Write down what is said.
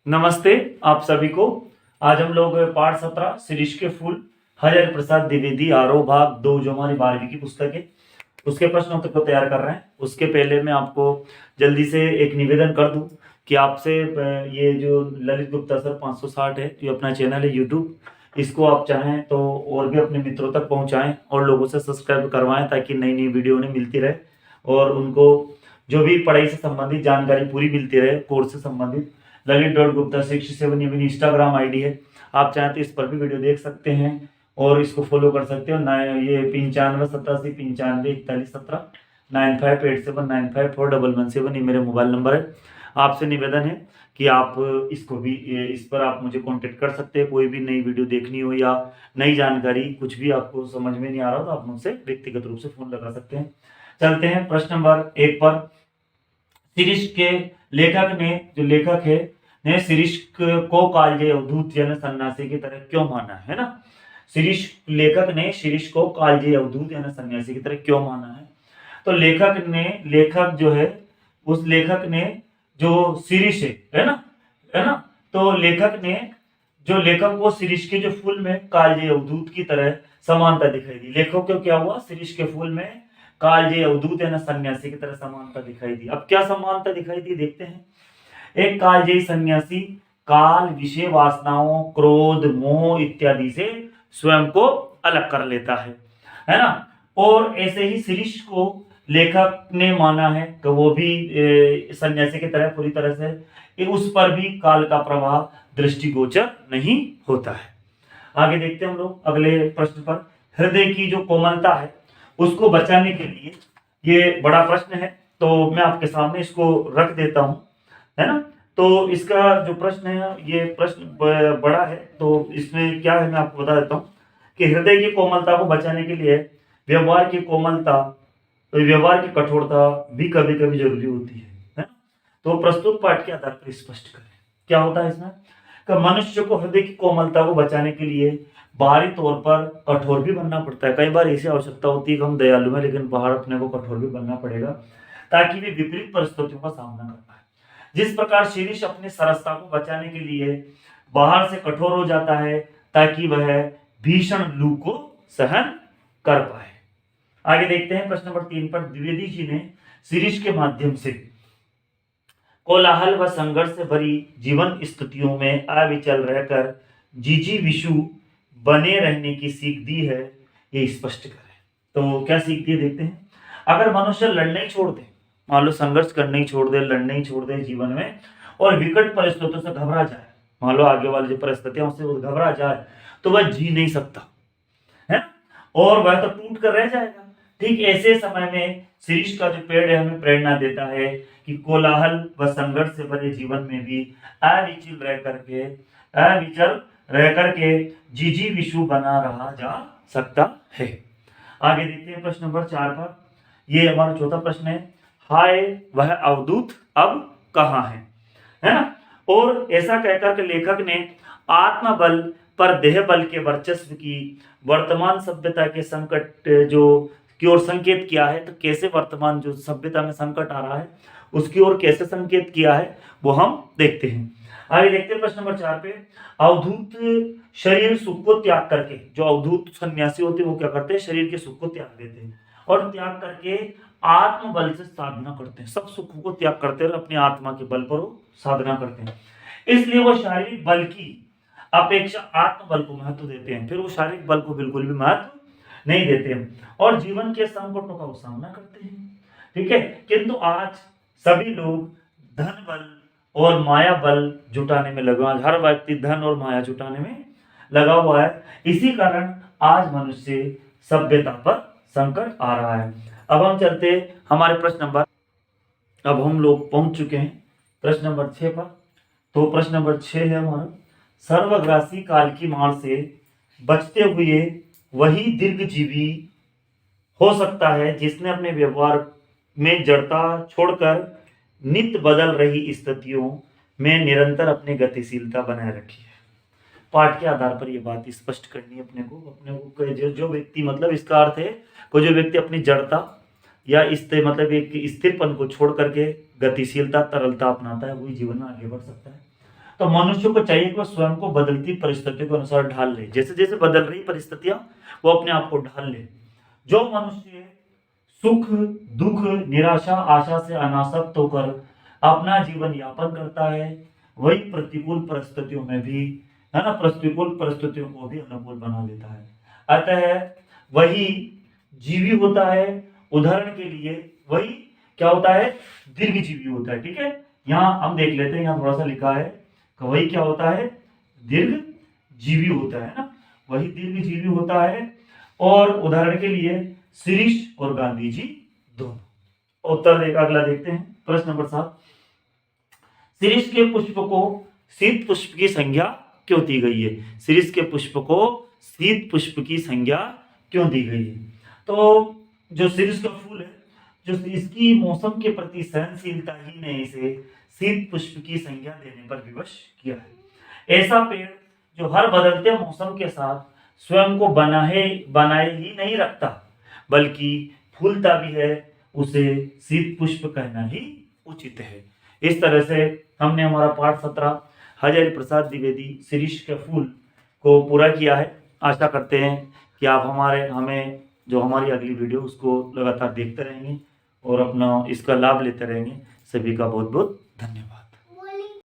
नमस्ते आप सभी को। आज हम लोग पाठ 17 शिरीष के फूल हरिहर प्रसाद द्विवेदी आरोह भाग 2 जो हमारी 12वीं की पुस्तक है उसके प्रश्न उत्तर को तैयार कर रहे हैं। उसके पहले मैं आपको जल्दी से एक निवेदन कर दूं कि आपसे ये जो ललित गुप्ता सर 560 है जो अपना चैनल है यूट्यूब, इसको आप चाहें तो और भी अपने मित्रों तक पहुंचाएं और लोगों से सब्सक्राइब करवाएं ताकि नई नई वीडियो उन्हें मिलती रहे और उनको जो भी पढ़ाई से संबंधित जानकारी पूरी मिलती रहे। कोर्स से संबंधित ललित.गुप्ता67 ये मेरी इंस्टाग्राम आईडी है। आप चाहें तो इस पर भी वीडियो देख सकते हैं और इसको फॉलो कर सकते हो। ये 9587854117 9587954117 ये मेरे मोबाइल नंबर है। आपसे निवेदन है कि आप इसको भी इस पर आप मुझे कांटेक्ट कर सकते हैं। कोई भी नई वीडियो देखनी हो या नई जानकारी कुछ भी आपको समझ में नहीं आ रहा हो तो आप मुझसे व्यक्तिगत रूप से फोन लगा सकते हैं। चलते हैं प्रश्न नंबर 1 पर। शिरीष के लेखक ने जो लेखक है ने शिरीष को कालजयी अवधूत जन सन्यासी की तरह क्यों माना है ना। शिरीष लेखक ने शिरीष को कालजयी अवधूत यानी सन्यासी की तरह क्यों माना है। तो लेखक जो है उस लेखक ने जो शिरीष है ना तो लेखक को शिरीष के जो फूल में कालजयी अवधूत की तरह समानता दिखाई दी। लेखक को क्या हुआ, शिरीष के फूल में कालजयी अवधूत है ना सन्यासी की तरह समानता दिखाई दी। अब क्या समानता दिखाई दी देखते हैं। एक कालजयी सन्यासी काल विषय वासनाओं क्रोध मोह इत्यादि से स्वयं को अलग कर लेता है ना। और ऐसे ही शिरीष को लेखक ने माना है कि वो भी सन्यासी की तरह पूरी तरह से उस पर भी काल का प्रभाव दृष्टिगोचर नहीं होता है। आगे देखते हैं हम लोग अगले प्रश्न पर। हृदय की जो कोमलता है उसको बचाने के लिए, ये बड़ा प्रश्न है तो मैं आपके सामने इसको रख देता हूं, है ना। तो इसका जो प्रश्न है ये प्रश्न बड़ा है तो इसमें क्या है मैं आपको बता देता हूं कि हृदय की कोमलता को बचाने के लिए व्यवहार की कोमलता व्यवहार की कठोरता भी कभी कभी जरूरी होती है ना। तो प्रस्तुत पाठ के आधार पर स्पष्ट करें क्या होता है इसमें कि मनुष्य को हृदय की कोमलता को बचाने के लिए बाहरी तौर पर कठोर भी बनना पड़ता है। कई बार ऐसी आवश्यकता होती है कि हम दयालु हैं लेकिन बाहर अपने को कठोर भी बनना पड़ेगा ताकि वे विपरीत परिस्थितियों का सामना कर पाए। जिस प्रकार शिरीष अपनी सरसता को बचाने के लिए बाहर से कठोर हो जाता है ताकि वह भीषण लू को सहन कर पाए। आगे देखते हैं प्रश्न नंबर 3 पर। द्विवेदी जी ने शिरीष के माध्यम से कोलाहल व संघर्ष से भरी जीवन स्थितियों में अविचल रहकर जीजी विशु बने रहने की सीख दी है, ये स्पष्ट करें। तो क्या सीख दी देखते हैं। अगर मनुष्य लड़ने ही छोड़ दे, मान लो संघर्ष करने ही छोड़ दे, लड़ने ही छोड़ दे जीवन में और विकट परिस्थितियों से घबरा जाए, मान लो आगे वाली जो परिस्थितियां उससे वो घबरा जाए तो वह जी नहीं सकता है और वह तो टूट कर रह जाएगा। ठीक ऐसे समय में शिरीष का जो पेड़ है हमें प्रेरणा देता है कि कोलाहल व संघर्ष से भरे जीवन में भी अविचल रह करके जीजी विशु बना रहा जा सकता है। आगे देखते हैं प्रश्न नंबर 4 पर। ये हमारा चौथा प्रश्न है। हाय वह अवधूत अब कहाँ है ना। और ऐसा कहकर के लेखक ने आत्मबल पर देह बल के वर्चस्व की वर्तमान सभ्यता के संकट जो की ओर संकेत किया है। तो कैसे वर्तमान जो सभ्यता में संकट आ रहा है उसकी ओर कैसे संकेत किया है वो हम देखते हैं। आगे देखते हैं प्रश्न नंबर 4 पे। अवधूत शरीर सुख को त्याग करके, जो अवधूत सन्यासी होते हैं वो क्या करते हैं, शरीर के सुख को त्याग देते हैं और त्याग करके आत्मबल से साधना करते हैं। सब सुखों को त्याग करते हैं और अपनी आत्मा के बल पर वो साधना करते हैं। इसलिए वो शारीरिक बल की अपेक्षा आत्मबल को महत्व देते हैं, फिर वो शारीरिक बल को बिल्कुल भी महत्व नहीं देते हैं और जीवन के संकटों का वो सामना करते हैं। ठीक है, किंतु आज सभी लोग धन बल और माया बल जुटाने में लगा, हर व्यक्ति धन और माया जुटाने में लगा हुआ है। इसी कारण आज मनुष्य सभ्यता पर संकट आ रहा है। अब हम चलते हमारे प्रश्न नंबर, अब हम लोग पहुंच चुके हैं प्रश्न नंबर 6 पर। तो प्रश्न नंबर 6 है हमारा। सर्वग्रासी काल की मार से बचते हुए वही दीर्घजीवी हो सकता है जिसने अपने व्यवहार में जड़ता छोड़कर नित्य बदल रही स्थितियों में निरंतर अपनी गतिशीलता बनाए रखी है। पाठ के आधार पर यह बात स्पष्ट करनी है अपने को जो व्यक्ति, मतलब इसका अर्थ है कोई जो व्यक्ति अपनी जड़ता या मतलब एक स्थिरपन को छोड़ करके गतिशीलता तरलता अपनाता है वही जीवन में आगे बढ़ सकता है। तो मनुष्य को चाहिए कि वह स्वयं को बदलती परिस्थितियों के अनुसार ढाल ले। जैसे जैसे बदल रही परिस्थितियां वो अपने आप को ढाल ले। जो मनुष्य सुख दुख निराशा आशा से अनासक्त होकर अपना जीवन यापन करता है, वही प्रतिकूल परिस्थितियों में भी, है ना, प्रतिकूल परिस्थितियों को भी अनुकूल बना लेता है। अतः वही जीवी होता है। उदाहरण के लिए वही क्या होता है, दीर्घ जीवी होता है। ठीक है, यहाँ हम देख लेते हैं, यहाँ थोड़ा सा लिखा है कि वही क्या होता है, दीर्घ जीवी होता है ना, वही दीर्घ जीवी होता है। और उदाहरण के लिए शिरीष और गांधी जी दोनों। उत्तर अगला देखते हैं, प्रश्न नंबर 7। शिरीष के पुष्प को शीत पुष्प की संज्ञा क्यों दी गई है? शिरीष के पुष्प को शीत पुष्प की संज्ञा क्यों दी गई है? तो जो शिरीष का फूल है, जो इसकी मौसम के प्रति सहनशीलता ही ने इसे शीत पुष्प की संज्ञा देने पर विवश किया है। ऐसा पेड़ जो हर बदलते मौसम के साथ स्वयं को बनाए ही नहीं रखता, बल्कि फूलता भी है, उसे शीत पुष्प कहना ही उचित है। इस तरह से हमने हमारा पाठ 17 हजारी प्रसाद द्विवेदी शिरीष के फूल को पूरा किया है। आशा करते हैं कि आप हमें जो हमारी अगली वीडियो उसको लगातार देखते रहेंगे और अपना इसका लाभ लेते रहेंगे। सभी का बहुत बहुत धन्यवाद।